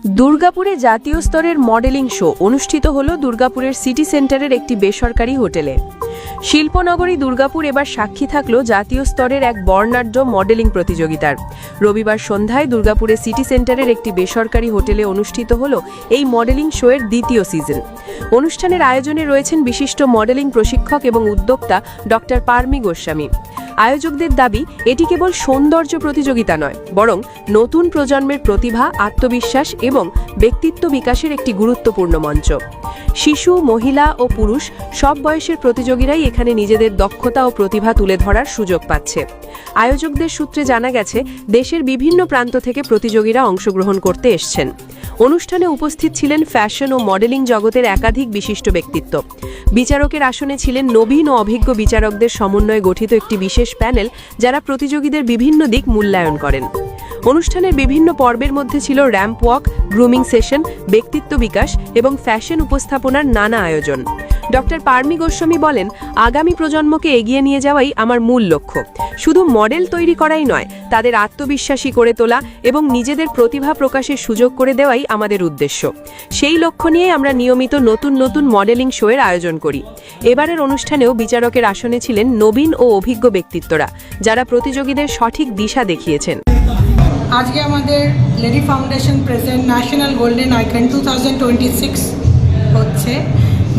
দুর্গাপুরে জাতীয় স্তরের মডেলিং শো অনুষ্ঠিত হল দুর্গাপুরের সিটি সেন্টারের একটি বেসরকারি হোটেলে। শিল্পনগরী দুর্গাপুর এবার সাক্ষী থাকল জাতীয় স্তরের এক বর্ণাঢ্য মডেলিং প্রতিযোগিতার। রবিবার সন্ধ্যায় দুর্গাপুরে সিটি সেন্টারের একটি বেসরকারি হোটেলে অনুষ্ঠিত হল এই মডেলিং শোয়ের দ্বিতীয় সিজন। অনুষ্ঠানের আয়োজনে রয়েছেন বিশিষ্ট মডেলিং প্রশিক্ষক এবং উদ্যোক্তা ডক্টর পারমি গোস্বামী। আয়োজকদের দাবি, এটি কেবল সৌন্দর্য প্রতিযোগিতা নয়, বরং নতুন প্রজন্মের প্রতিভা, আত্মবিশ্বাস এবং ব্যক্তিত্ব বিকাশের একটি গুরুত্বপূর্ণ মঞ্চ। শিশু, মহিলা ও পুরুষ সব বয়সের প্রতিযোগীরাই এখানে নিজেদের দক্ষতা ও প্রতিভা তুলে ধরার সুযোগ পাচ্ছে। আয়োজকদের সূত্রে জানা গেছে, দেশের বিভিন্ন প্রান্ত থেকে প্রতিযোগীরা অংশগ্রহণ করতে এসছেন। অনুষ্ঠানে উপস্থিত ছিলেন ফ্যাশন ও মডেলিং জগতের একাধিক বিশিষ্ট ব্যক্তিত্ব। বিচারকের আসনে ছিলেন নবীন ও অভিজ্ঞ বিচারকদের সমন্বয়ে গঠিত একটি বিশেষ প্যানেল, যারা প্রতিযোগীদের বিভিন্ন দিক মূল্যায়ন করেন। অনুষ্ঠানের বিভিন্ন পর্বের মধ্যে ছিল র্যাম্প ওয়াক, গ্রুমিং সেশন, ব্যক্তিত্ব বিকাশ এবং ফ্যাশন উপস্থাপনার নানা আয়োজন। ডক্টর পারমি গোস্বামী বলেন, আগামী প্রজন্মকে এগিয়ে নিয়ে যাওয়াই আমার মূল লক্ষ্য। শুধু মডেল তৈরি করাই নয়, তাদের আত্মবিশ্বাসী করে তোলা এবং নিজেদের প্রতিভা প্রকাশের সুযোগ করে দেওয়াই আমাদের উদ্দেশ্য। সেই লক্ষ্য নিয়ে আমরা নিয়মিত নতুন নতুন মডেলিং শোয়ের আয়োজন করি। এবারের অনুষ্ঠানেও বিচারকের আসনে ছিলেন নবীন ও অভিজ্ঞ ব্যক্তিত্বরা, যারা প্রতিযোগীদের সঠিক দিশা দেখিয়েছেন। আজকে আমাদের lady foundation present national golden icon 2026 হচ্ছে,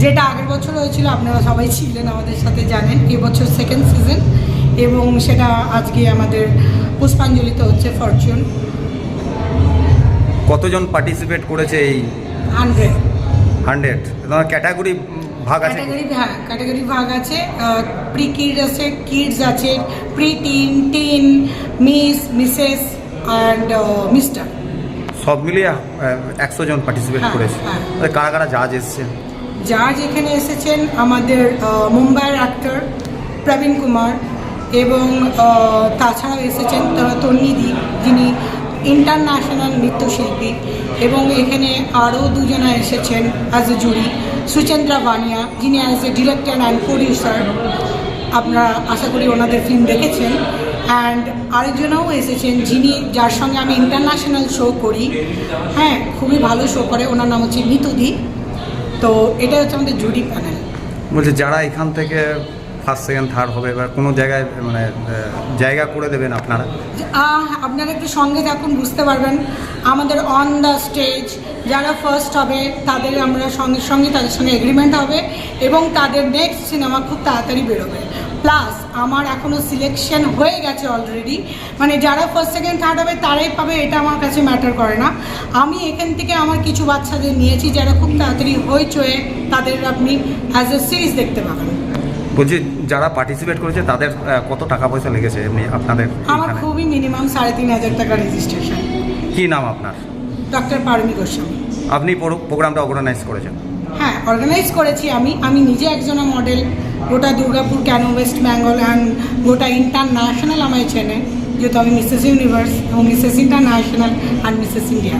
যেটা আগের বছর হয়েছিল, আপনারা সবাই ছিলেন আমাদের সাথে, জানেন। এবছর সেকেন্ড সিজন এবং সেটা আজকে আমাদের পুষ্পাঞ্জলিতে হচ্ছে ফরচুন। কতজন পার্টিসিপেট করেছে এই 100 ক্যাটাগরি ভাগ আছে? ক্যাটাগরি ভাগ আছে। প্রি কিড আছে, কিডস আছে, pre tin, tin, miss, Mrs and mister, সব মিলিয়ে 100 জন পার্টিসিপেট করেছে। কারা কারা জাজ এসেছেন? জাজ এখানে এসেছেন আমাদের মুম্বাইয়ের অ্যাক্টর প্রবীণ কুমার, এবং তাছাড়াও এসেছেন তন্নিদি, যিনি ইন্টারন্যাশনাল নৃত্যশিল্পী, এবং এখানে আরও দুজনা এসেছেন অ্যাজ এ জুরি, সুচেন্দ্রা বানিয়া, যিনি as a director and producer. আপনারা আশা করি ওনাদের ফিল্ম দেখেছেন। অ্যান্ড আরেকজনও এসেছেন, যার সঙ্গে আমি ইন্টারন্যাশনাল শো করি, হ্যাঁ, খুবই ভালো শো করে, ওনার নাম হচ্ছে মিতুদি। তো এটা হচ্ছে আমাদের জুরি প্যানেল। বলছে যারা এখান থেকে ফার্স্ট, সেকেন্ড, থার্ড হবে, এবার কোনো জায়গায় মানে জায়গা করে দেবেন আপনারা? আপনারা একটু সঙ্গে থাকুন, বুঝতে পারবেন। আমাদের অন দ্য স্টেজ যারা ফার্স্ট হবে তাদের আমরা সঙ্গে সঙ্গে তাদের সঙ্গে এগ্রিমেন্ট হবে এবং তাদের নেক্সট সিনেমা খুব তাড়াতাড়ি বেরোবে। প্লাস আমার এখনও সিলেকশন হয়ে গেছে অলরেডি, মানে যারা ফার্স্ট, সেকেন্ড, থার্ড হবে তারাই পাবে, এটা আমার কাছে ম্যাটার করে না। আমি এখান থেকে আমার কিছু বাচ্চাদের নিয়েছি যারা খুব তাড়াতাড়ি হইচয়ে তাদের আপনি অ্যাজ এ সিরিজ দেখতে পাবেন। বলছি যারা পার্টিসিপেট করেছে তাদের কত টাকা পয়সা লেগেছে এমনি আপনাদের? আমার খুবই মিনিমাম 3,500 টাকা রেজিস্ট্রেশন। কি নাম আপনার? ডক্টর পারমি গোস্বামী। আপনি প্রোগ্রামটা অর্গানাইজ করেছেন? হ্যাঁ, অর্গানাইজ করেছি আমি নিজে একজন মডেল। গোটা দুর্গাপুর, কেন ওয়েস্ট বেঙ্গল অ্যান্ড গোটা ইন্টারন্যাশনাল আমায় চেনে, যেহেতু আমি মিসেস ইউনিভার্স এবং Mrs international and Mrs India.